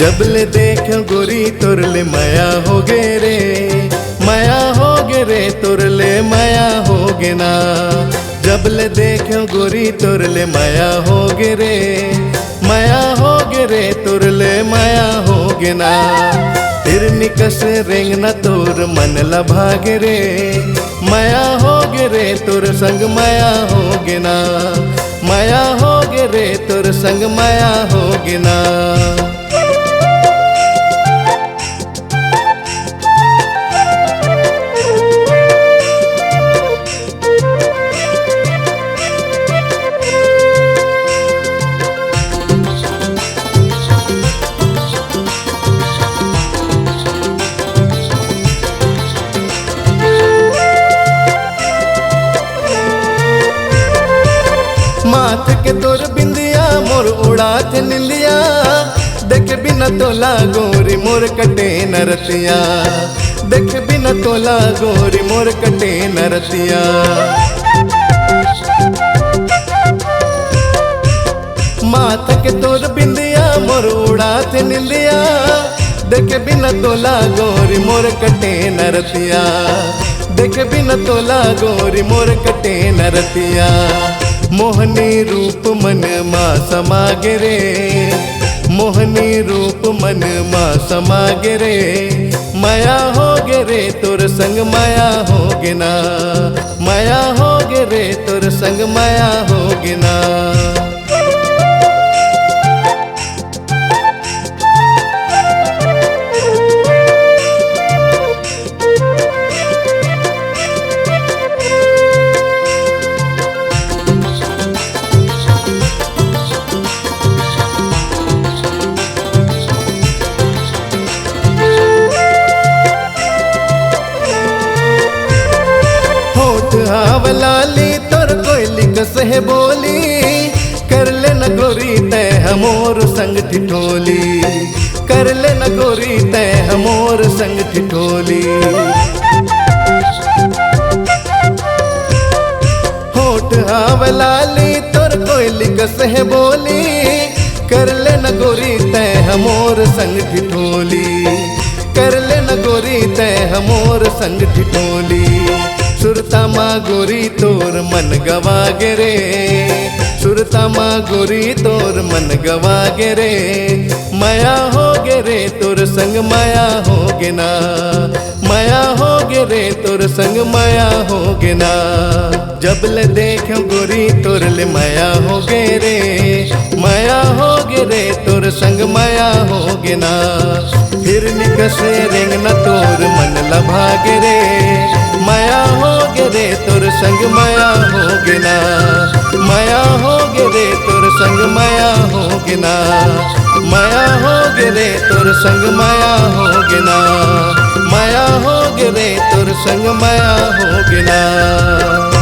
जबले देखो गोरी तुरले माया हो गे रे, माया हो गे रे तुरले माया हो गे ना। जबले देखो गोरी तुरले माया हो गे रे, माया हो गे रे तुरले माया हो गे ना। फिर निकस रेंग न तोर मन लभागे रे, माया हो गे रे तुर संग माया हो गे ना। माया हो गे रे तुर संग माया हो गे ना। माथ के तोर बिंदिया मोर उड़ात निंदिया, देख बिना तोला गोरी मोर कटे नरतिया। देख बिना तोला गोरी मोर कटे नरतिया। माथ के तोर बिंदिया मोर उड़ात निंदिया, देख बिना तोला गोरी मोर कटे नरतिया। देख बिना तोला गोरी मोर कटे नरतिया। मोहनी रूप मन मा समागे रे, मोहनी रूप मन मा समागे रे। माया हो गे रे तोर संग माया हो गे ना। माया हो गे रे तोर संग माया हो गे ना। लाली तोर कोयली कसे बोली, कर ले न गोरी तय हमोर संग ठिठोली। कर ले न गोरी तय हमोर संग ठिठोली। होठ लाली तोर कोयली कसे बोली, कर ले न गोरी तय हमोर संग ठिठोली। कर ले न गोरी तय हमोर संग ठिठोली। सुरता माँ गोरी तोर मन गवा गे रे, सुरता माँ गोरी तोर मन गवा गे रे। माया हो गे रे तोर संग माया हो गे ना। माया हो गे रे तोर संग माया हो गे ना। जबले देखो गोरी तोर ले माया हो गे रे, माया हो गे रे तोर संग माया हो गे ना। फिर निकसे रेंग न तोर मन लभागे रे, माया हो गे रे तोर संग माया हो गे ना। माया हो गे रे तोर संग माया हो गे ना। माया हो गे रे तोर संग माया हो गे ना। माया हो गे रे तोर संग माया हो गे ना।